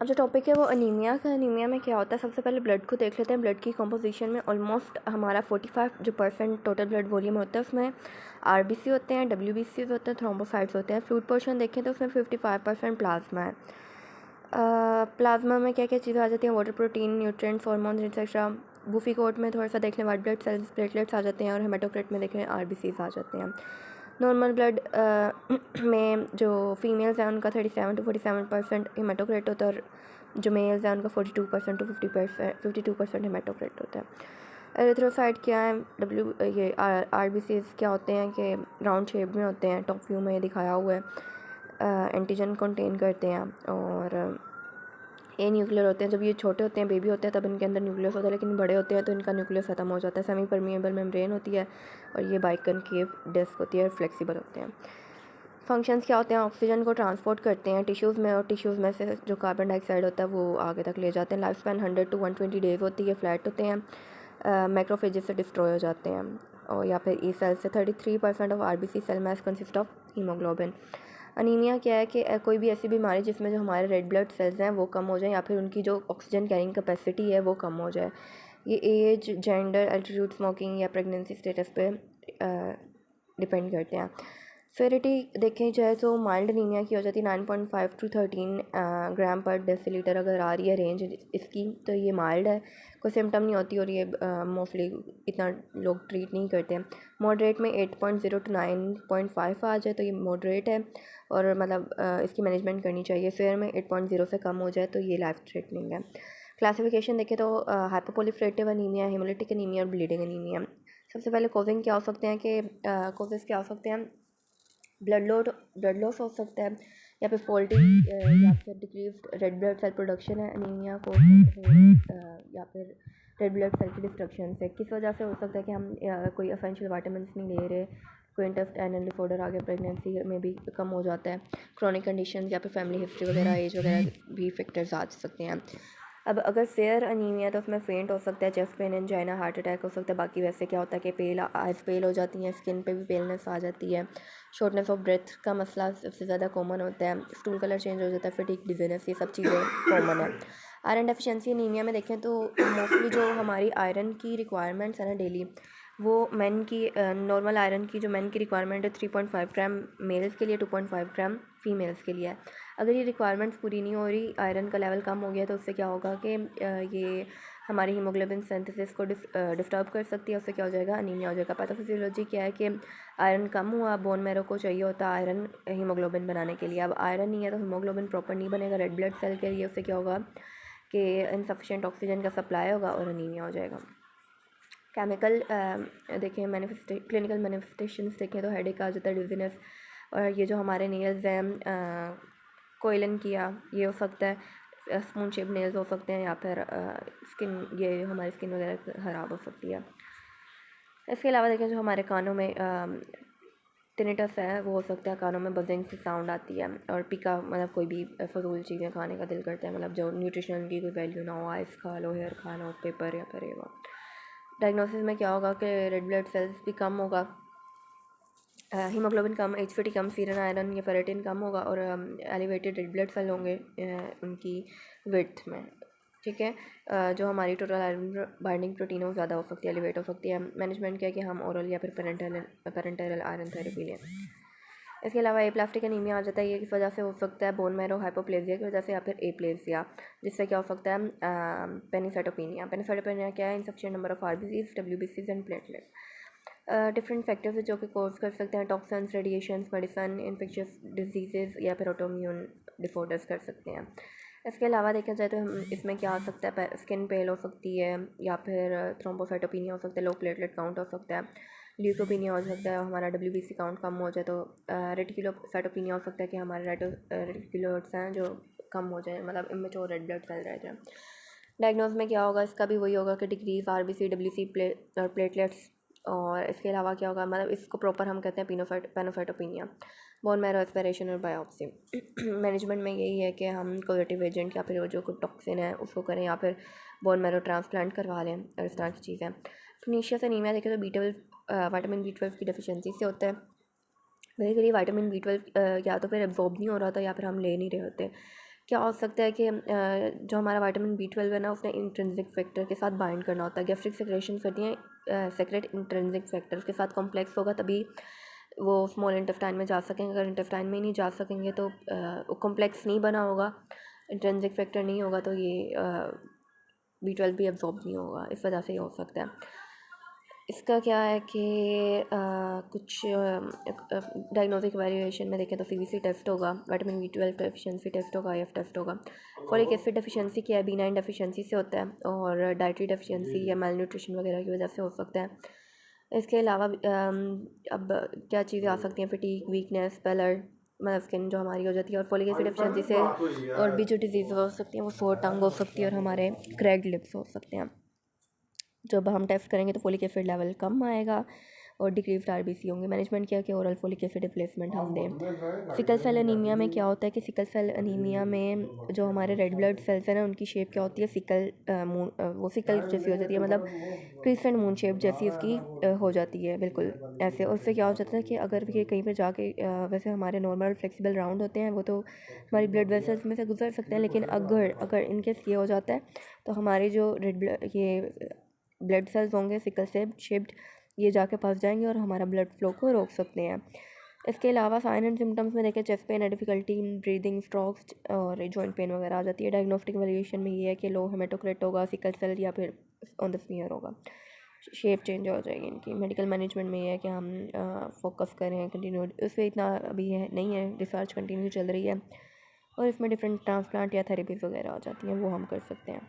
अब जो टॉपिक है वो अनीमिया का। अनीमिया में क्या होता है, सबसे पहले ब्लड को देख लेते हैं। ब्लड की कंपोजिशन में ऑलमोस्ट हमारा 45 जो % टोटल ब्लड वॉल्यूम होता है उसमें आरबीसी होते हैं, डब्ल्यूबीसी होते हैं, थ्रोम्बोसाइट्स होते हैं। फ्लूइड पोर्शन देखें तो उसमें 55% प्लाज्मा है। प्लाज्मा में क्या क्या चीज़ें आ जाती हैं, water, protein, nutrients, hormones etcetera. Buffy coat में थोड़ा सा देख लें वाइट ब्लड सेल्स, प्लेटलेट्स आ जाते हैं, और हेमाटोक्रिट में देखें आरबीसीज आ जाते हैं। नॉर्मल ब्लड में जो फीमेल्स हैं उनका 37 to 47% हेमाटोक्रिट होता है, और जो मेल्स हैं उनका 42% to 52% हेमाटोक्रिट होता है। एरिथ्रोसाइट क्या है, ये आरबीसीज क्या होते हैं कि राउंड शेप में होते हैं, टॉप व्यू में ये दिखाया हुआ है। एंटीजन कंटेन करते हैं, और ये न्यूक्लियर होते हैं। जब ये छोटे होते हैं, बेबी होते हैं, तब इनके अंदर न्यूक्लियस होता है, लेकिन बड़े होते हैं तो इनका न्यूक्लियस ख़त्म हो जाता है। सेमी परमिएबल मेम्ब्रेन होती है, और ये बाइकनकेव डिस्क होती है, फ्लेक्सिबल होते हैं। फंक्शंस क्या होते हैं, ऑक्सीजन को ट्रांसपोर्ट करते हैं टिश्यूज़ में, और टिश्यूज़ में से जो कार्बन डाइऑक्साइड होता है वो आगे तक ले जाते हैं। लाइफ स्पैन 100 to 120 डेज़ होती है। फ्लैट होते हैं, मैक्रोफेजेस से डिस्ट्रॉय हो जाते हैं, और या फिर ई सेल से। 33% of RBC cell mass consist of haemoglobin. Anaemia क्या है कि कोई भी ऐसी बीमारी जिसमें जो हमारे रेड ब्लड सेल्स हैं वो कम हो जाए, या फिर उनकी जो ऑक्सीजन कैरिंग कैपेसिटी है वो कम हो जाए। ये एज, जेंडर, एल्टीट्यूड, स्मोकिंग या प्रेगनेंसी स्टेटस पे डिपेंड करते हैं। सेवेरिटी देखें जाए तो माइल्ड अनीमिया की हो जाती है 9.5 to 13 ग्राम पर डेसीलीटर अगर आ रही है रेंज इसकी, तो ये माइल्ड है, कोई सिम्टम नहीं होती, और ये मोस्टली इतना लोग ट्रीट नहीं करते हैं। मॉडरेट में 8.0 to 9.5 आ जाए तो ये मॉडरेट है, और मतलब इसकी मैनेजमेंट करनी चाहिए। फेयर में 8.0 से कम हो जाए तो ये लाइफ थ्रेटनिंग है। क्लासिफिकेशन देखें तो हाइपोप्रोलिफरेटिव अनीमिया, हेमोलिटिक अनीमिया और ब्लीडिंग अनीमिया। सबसे पहले कॉजिंग क्या हो सकते हैं कि कॉजेज़ क्या हो सकते हैं, ब्लड लॉस हो सकता है, या फिर फॉल्टी या फिर decreased red blood cell production है अनीमिया को, या फिर रेड ब्लड सेल की डिस्ट्रक्शन से। किस वजह से हो सकता है कि हम कोई एसेंशियल विटामिन नहीं ले रहे, कोई इंटेस्टाइनल डिसऑर्डर आ गया, प्रेगनेंसी में भी कम हो जाता है, क्रॉनिक कंडीशन या फिर फैमिली हिस्ट्री वगैरह, एज वगैरह भी फैक्टर्स आ सकते हैं। अब अगर फेयर अनीमिया तो उसमें फेंट हो सकता है, chest pain, angina, heart attack हो सकता है। बाकी वैसे क्या होता है कि आइज पेल हो जाती हैं, स्किन पे भी पेलनेस आ जाती है, शॉर्टनेस ऑफ ब्रेथ का मसला सबसे ज़्यादा कॉमन होता है, स्टूल कलर चेंज हो जाता है, फटीग, डिजीनेस, ये सब चीज़ें कॉमन है। आयरन डेफिशिएंसी अनीमिया में देखें तो मोस्टली जो हमारी आयरन की रिक्वायरमेंट्स है ना डेली, वो मेन की नॉर्मल आयरन की जो मेन की रिक्वायरमेंट है 3.5 ग्राम मेल्स के लिए, 2.5 ग्राम फीमेल्स के लिए है। अगर ये रिक्वायरमेंट्स पूरी नहीं हो रही, आयरन का लेवल कम हो गया, तो उससे क्या होगा कि ये हमारी हीमोग्लोबिन सिंथेसिस को डिस्टर्ब कर सकती है। उससे क्या हो जाएगा, अनीमिया हो जाएगा। पैथोफिजियोलॉजी क्या है कि आयरन कम हुआ, बोन मैरो को चाहिए होता है आयरन हीमोग्लोबिन बनाने के लिए। अब आयरन नहीं है तो हीमोग्लोबिन प्रॉपर नहीं बनेगा रेड ब्लड सेल के लिए। उससे क्या होगा कि इनसफिशिएंट ऑक्सीजन का सप्लाई होगा और अनीमिया हो जाएगा। केमिकल देखें, क्लिनिकल मैनिफेस्टेशंस देखें तो हेडेक आ जाता है, डिजीनेस, और ये जो हमारे नेल्स हैं कोयलन किया ये हो सकता है, स्पून शेप नेल्स हो सकते हैं, या फिर स्किन, ये हमारी स्किन वगैरह ख़राब हो सकती है। इसके अलावा देखें जो हमारे कानों में टिनिटस है वो हो सकता है, कानों में बजिंग से साउंड आती है, और पिका मतलब कोई भी फजूल चीज़ें खाने का दिल करता है, मतलब जो न्यूट्रिशनल की कोई वैल्यू ना हो, आइस खा लो, हेयर खा लो, पेपर या फिर ये वो। डायग्नोसिस में क्या होगा कि रेड ब्लड सेल्स भी कम होगा, हीमोग्लोबिन कम, एचपीटी कम, सीरम आयरन या फेरेटिन कम होगा, और एलिवेटेड रेड ब्लड सेल होंगे उनकी विड्थ में। ठीक है, जो हमारी टोटल आयरन बाइंडिंग प्रोटीन है वो ज़्यादा हो सकती है, एलिवेट हो सकती है। मैनेजमेंट क्या है कि हम ओरल या फिर पेरेंटरल आयरन थेरेपी लें। इसके अलावा एप्लास्टिक एनीमिया आ जाता है, ये किस वजह से हो सकता है, बोन मैरो हाइपोप्लेजिया की वजह से, या फिर एप्लेजिया, जिससे क्या हो सकता है पेनिसाइटोपिनिया। पेनिसाइटोपिनिया क्या है, इनसफिशिएंट नंबर ऑफ आरबीसीज, डब्ल्यूबीसीज एंड प्लेटलेट। डिफरेंट फैक्टर्स जो कि कॉज कर सकते हैं, toxins, radiations, medicine, infectious disease या फिर ऑटोइम्यून डिसऑर्डर्स कर सकते हैं। इसके अलावा देखा जाए तो हम इसमें क्या आ सकता है, स्किन पेल हो सकती है, या फिर थ्रोम्बोसाइटोपिनिया हो सकता है, लो प्लेटलेट काउंट हो सकता है, ल्यूकोपिनिया हो सकता है, हमारा डब्ल्यूबीसी काउंट कम हो जाए, तो रेटिकुलोसाइटोपिनिया हो सकता है कि हमारे रेटिकुलोट्स हैं जो कम हो जाए, मतलब इमेच्योर रेड ब्लड सेल रह जाए। डायग्नोज में क्या होगा, इसका भी वही होगा कि डिक्रीज आरबीसी, डब्ल्यूसी प्लेटलेट्स, और इसके अलावा क्या होगा, मतलब इसको प्रॉपर हम कहते हैं पेनोसाइटोपिनिया। बोन मैरो एस्पिरेशन और बायोप्सी। मैनेजमेंट में यही है कि हम कोलेटिव एजेंट या फिर जो कोई टॉक्सिन है उसको करें, या फिर बोन मैरो ट्रांसप्लांट करवा लें, और इस तरह की चीज़ें। फिनिशियस एनीमिया देखें तो विटामिन B12 की डेफिशिएंसी से होता है। कभी कभी विटामिन B12 या तो फिर एब्जॉर्ब नहीं हो रहा था, या फिर हम ले नहीं रहे होते, क्या हो सकता है कि जो हमारा विटामिन B12 है ना, उसने इंट्रिंसिक फैक्टर के साथ बाइंड करना होता है। गैस्ट्रिक सेक्रेशन करती हैं सेक्रेट इंट्रिंसिक फैक्टर के साथ कॉम्प्लेक्स होगा, तभी वो स्मॉल इंटेस्टाइन में जा सकेंगे। अगर इंटेस्टाइन में ही नहीं जा सकेंगे तो कॉम्प्लेक्स नहीं बना होगा, इंट्रिंसिक फैक्टर नहीं होगा, तो ये B12 भी एब्जॉर्ब नहीं होगा। इस वजह से ये हो सकता है। इसका क्या है कि कुछ डायग्नोस्टिक वैल्यूएशन में देखें तो CBC टेस्ट होगा, विटामिन B12 डेफिशिएंसी टेस्ट होगा, IF टेस्ट होगा। फॉलिक एसिड डेफिशिएंसी क्या है, B9 डेफिशिएंसी से होता है, और डाइटरी डेफिशिएंसी या माल न्यूट्रिशन वगैरह की वजह से हो सकता है। इसके अलावा अब क्या चीज़ें आ सकती हैं, फटीग, वीकनेस, पैलर, मतलब स्किन जो हमारी हो जाती है। और फॉलिक एसिड डेफिशिएंसी से और भी जो डिजीज़ हो सकती हैं वो सोर टंग हो सकती है और हमारे क्रैक्ड लिप्स हो सकते हैं। जब हम टेस्ट करेंगे तो फोलिक एसिड लेवल कम आएगा और डिक्रीज्ड RBC होंगे। मैनेजमेंट किया कि ओरल फोलिक एसिड रिप्लेसमेंट हम दें। सिकल सेल अनीमिया में क्या होता है कि सिकल सेल अनीमिया में जो हमारे रेड ब्लड सेल्स हैं ना, उनकी शेप क्या होती है, वो सिकल जैसी हो जाती है, मतलब क्रिसेंट मून शेप जैसी उसकी हो जाती है बिल्कुल ऐसे। और उससे क्या हो जाता है कि अगर ये कहीं पर जाके वैसे हमारे नॉर्मल फ्लेक्सिबल राउंड होते हैं, वो तो हमारी ब्लड वेसल्स में से गुजर सकते हैं, लेकिन अगर अगर इनकेस ये हो जाता है तो हमारी जो रेड ब्लड ये ब्लड सेल्स होंगे सिकल सेल शेप्ड, ये जाके फंस जाएंगे और हमारा ब्लड फ्लो को रोक सकते हैं। इसके अलावा साइन एंड सिम्टम्स में देखें, chest pain, difficulty breathing, strokes और जॉइंट पेन वगैरह आ जाती है। डायग्नोस्टिक वैल्यूएशन में ये है कि लो हेमाटोक्रिट होगा, सिकल सेल या फिर ऑन द स्मीयर होगा, शेप चेंज हो जाएगी इनकी। मेडिकल मैनेजमेंट में ये है कि हम फोकस करें कंटिन्यू, इस पर इतना अभी है नहीं है, रिसर्च कंटिन्यू चल रही है और इसमें डिफरेंट ट्रांसप्लांट या थेरेपीज़ वगैरह आ जाती हैं, वो हम कर सकते हैं।